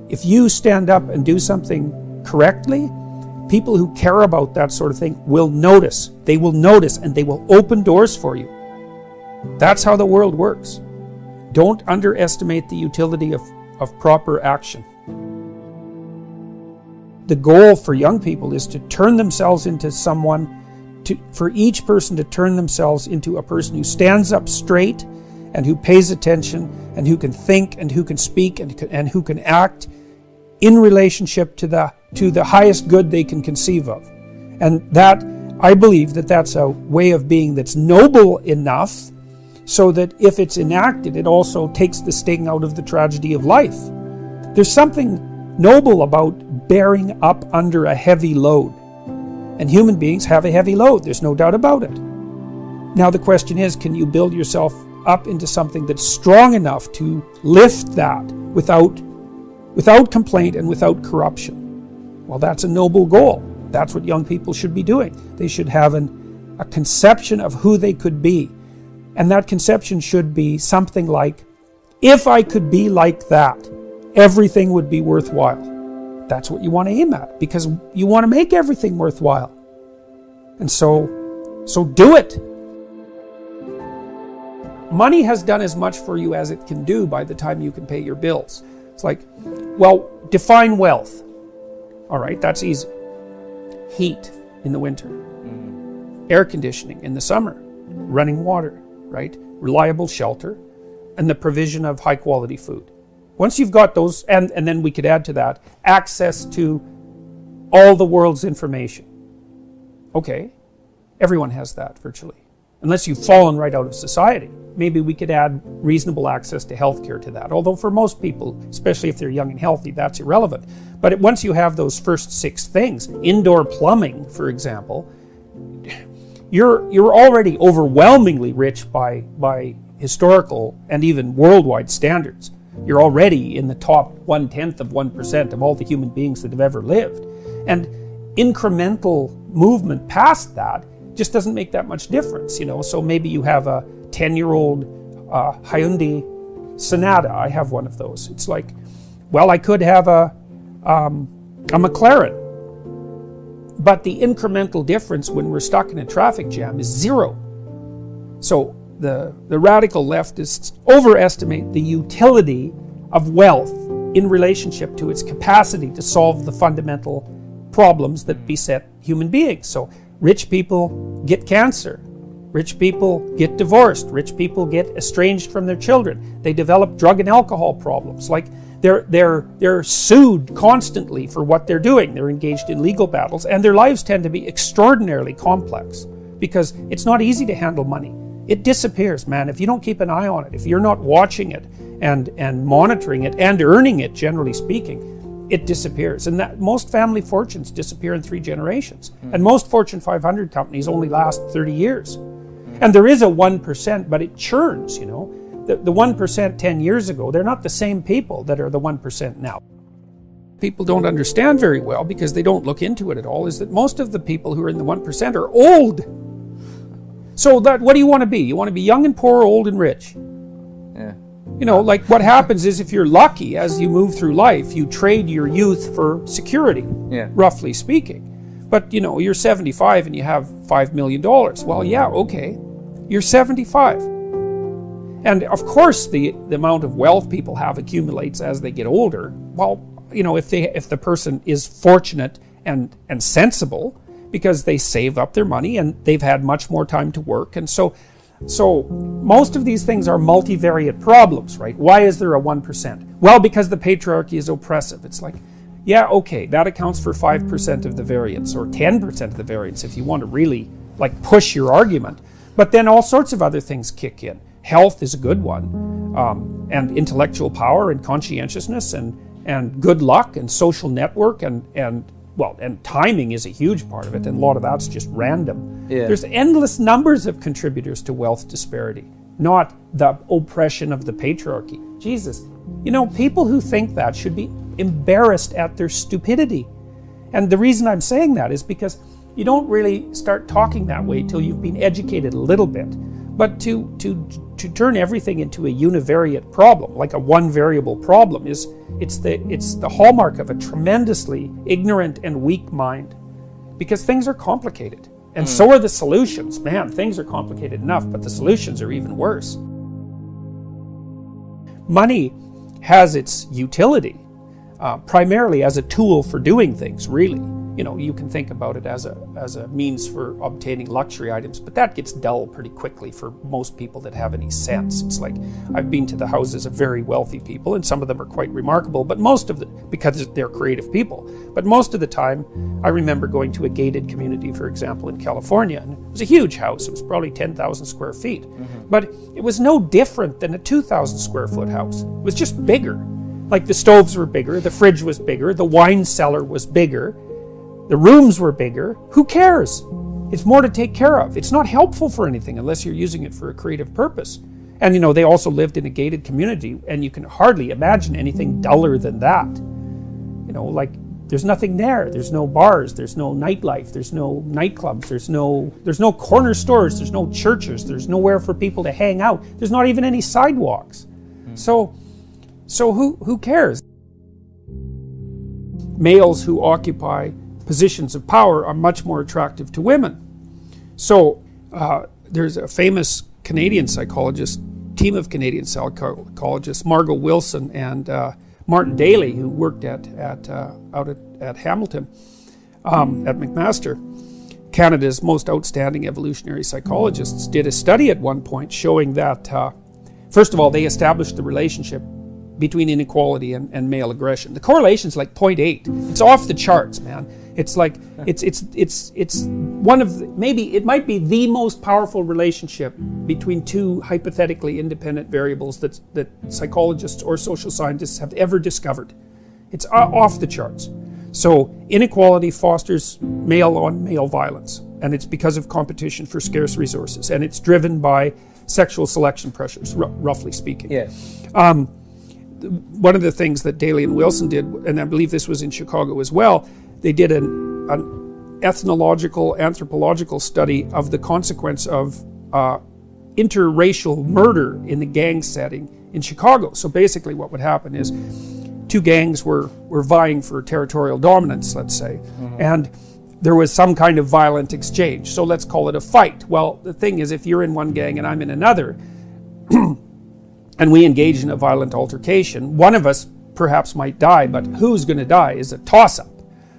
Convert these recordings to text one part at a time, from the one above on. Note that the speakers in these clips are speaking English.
if you stand up and do something correctly, people who care about that sort of thing will notice. They will notice and they will open doors for you. That's how the world works. Don't underestimate the utility of proper action. The goal for young people is to turn themselves into someone, for each person to turn themselves into a person who stands up straight and who pays attention and who can think and who can speak and who can act in relationship to the highest good they can conceive of. And that, I believe that that's a way of being that's noble enough so that if it's enacted, it also takes the sting out of the tragedy of life. There's something noble about bearing up under a heavy load. And human beings have a heavy load, there's no doubt about it. Now the question is, can you build yourself up into something that's strong enough to lift that without complaint and without corruption? Well, that's a noble goal. That's what young people should be doing. They should have a conception of who they could be. And that conception should be something like, if I could be like that, everything would be worthwhile. That's what you want to aim at, because you want to make everything worthwhile. And so do it. Money has done as much for you as it can do by the time you can pay your bills. It's like, well, define wealth. All right, that's easy. Heat in the winter. Air conditioning in the summer. Running water, right? Reliable shelter. And the provision of high quality food. Once you've got those, and then we could add to that, access to all the world's information. Okay, everyone has that virtually. Unless you've fallen right out of society. Maybe we could add reasonable access to healthcare to that. Although for most people, especially if they're young and healthy, that's irrelevant. But once you have those first 6 things, indoor plumbing, for example, you're already overwhelmingly rich by historical and even worldwide standards. You're already in the top 1/10% of all the human beings that have ever lived. And incremental movement past that just doesn't make that much difference, So maybe you have a 10-year-old Hyundai Sonata. I have one of those. It's like, well, I could have a McLaren. But the incremental difference when we're stuck in a traffic jam is 0. So the radical leftists overestimate the utility of wealth in relationship to its capacity to solve the fundamental problems that beset human beings. So rich people get cancer. Rich people get divorced. Rich people get estranged from their children. They develop drug and alcohol problems. Like they're sued constantly for what they're doing. They're engaged in legal battles, and their lives tend to be extraordinarily complex because it's not easy to handle money. It disappears, man, if you don't keep an eye on it. If you're not watching it and monitoring it and earning it, generally speaking, it disappears. And that most family fortunes disappear in 3 generations. And most Fortune 500 companies only last 30 years. And there is a 1%, but it churns, The 1% 10 years ago, they're not the same people that are the 1% now. People don't understand very well, because they don't look into it at all, is that most of the people who are in the 1% are old. So what do you want to be? You want to be young and poor, old and rich. Yeah. Like what happens is, if you're lucky as you move through life, you trade your youth for security, roughly speaking. But you're 75 and you have $5 million. Well, yeah, okay. You're 75. And of course the amount of wealth people have accumulates as they get older. Well, if the person is fortunate and sensible, because they save up their money and they've had much more time to work. And so most of these things are multivariate problems, right? Why is there a 1%? Well, because the patriarchy is oppressive. It's like, yeah, okay, that accounts for 5% of the variance, or 10% of the variance if you want to really push your argument. But then all sorts of other things kick in. Health is a good one, and intellectual power and conscientiousness and good luck and social network and timing is a huge part of it, and a lot of that's just random. Yeah. There's endless numbers of contributors to wealth disparity, not the oppression of the patriarchy. Jesus, people who think that should be embarrassed at their stupidity. And the reason I'm saying that is because you don't really start talking that way till you've been educated a little bit. But to to turn everything into a univariate problem, like a one variable problem, it's the hallmark of a tremendously ignorant and weak mind, because things are complicated. And so are the solutions. Man, things are complicated enough, but the solutions are even worse. Money has its utility, primarily as a tool for doing things, really. You know, you can think about it as a means for obtaining luxury items, but that gets dull pretty quickly for most people that have any sense. It's like, I've been to the houses of very wealthy people, and some of them are quite remarkable, but most of because they're creative people. But most of the time, I remember going to a gated community, for example, in California, and it was a huge house. It was probably 10,000 square feet. But it was no different than a 2,000 square foot house. It was just bigger. Like, the stoves were bigger, the fridge was bigger, the wine cellar was bigger, the rooms were bigger. Who cares? It's more to take care of. It's not helpful for anything unless you're using it for a creative purpose. And you know, they also lived in a gated community, and you can hardly imagine anything duller than that. You know, like, there's nothing there. There's no bars, there's no nightlife, there's no nightclubs, there's no corner stores, there's no churches, there's nowhere for people to hang out. There's not even any sidewalks. So who cares? Males who occupy positions of power are much more attractive to women. So there's a famous Canadian psychologist, team of Canadian psychologists, Margot Wilson and Martin Daly, who worked out at Hamilton, at McMaster. Canada's most outstanding evolutionary psychologists did a study at one point showing that, first of all, they established the relationship between inequality and male aggression. The correlation's like 0.8. It's off the charts, man. It's like, it's one of the, maybe it might be the most powerful relationship between two hypothetically independent variables that psychologists or social scientists have ever discovered. It's off the charts. So inequality fosters male-on-male violence, and it's because of competition for scarce resources, and it's driven by sexual selection pressures, roughly speaking. Yes. One of the things that Daly and Wilson did, and I believe this was in Chicago as well, they did an ethnological, anthropological study of the consequence of interracial murder in the gang setting in Chicago. So basically what would happen is two gangs were vying for territorial dominance, let's say, and there was some kind of violent exchange. So let's call it a fight. Well, the thing is, if you're in one gang and I'm in another, and we engage in a violent altercation, one of us perhaps might die, but who's going to die is a toss-up,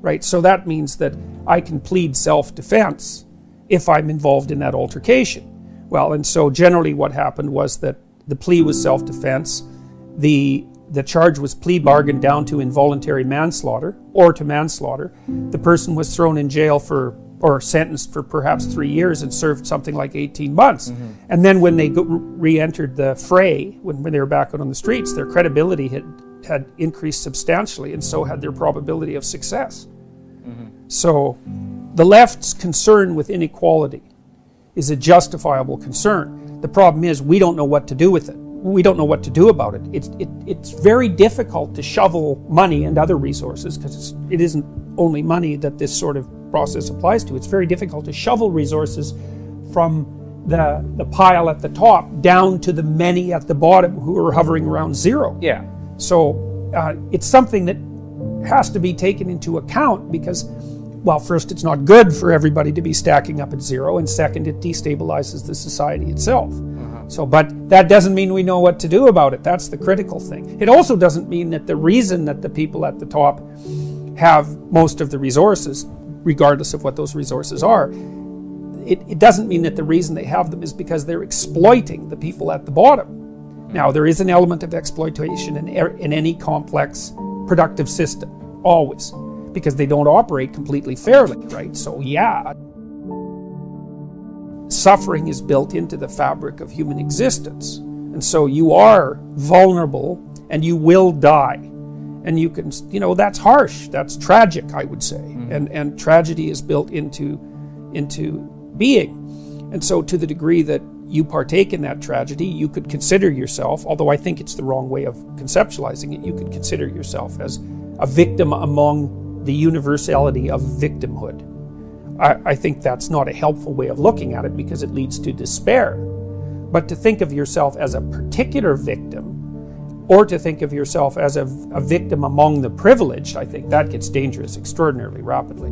right? So that means that I can plead self-defense if I'm involved in that altercation. Well, and so generally what happened was that the plea was self-defense. The charge was plea bargained down to involuntary manslaughter or to manslaughter. The person was thrown in jail or sentenced for perhaps 3 years and served something like 18 months. And then when they re-entered the fray, when they were back out on the streets, their credibility had increased substantially, and so had their probability of success. So the left's concern with inequality is a justifiable concern. The problem is we don't know what to do with it. We don't know what to do about it. It's very difficult to shovel money and other resources, because it isn't only money that this sort of process applies to. It's very difficult to shovel resources from the pile at the top down to the many at the bottom who are hovering around zero. Yeah. So it's something that has to be taken into account, because, well, first, it's not good for everybody to be stacking up at zero, and second, it destabilizes the society itself. So, but that doesn't mean we know what to do about it. That's the critical thing. It also doesn't mean that the reason that the people at the top have most of the resources, regardless of what those resources are, it doesn't mean that the reason they have them is because they're exploiting the people at the bottom. Now, there is an element of exploitation in any complex productive system, always, because they don't operate completely fairly, right? So yeah, suffering is built into the fabric of human existence. And so you are vulnerable and you will die. And you can, that's harsh, that's tragic, I would say. And tragedy is built into being. And so to the degree that you partake in that tragedy, you could consider yourself, although I think it's the wrong way of conceptualizing it, you could consider yourself as a victim among the universality of victimhood. I think that's not a helpful way of looking at it, because it leads to despair. But to think of yourself as a particular victim, or to think of yourself as a victim among the privileged, I think that gets dangerous extraordinarily rapidly.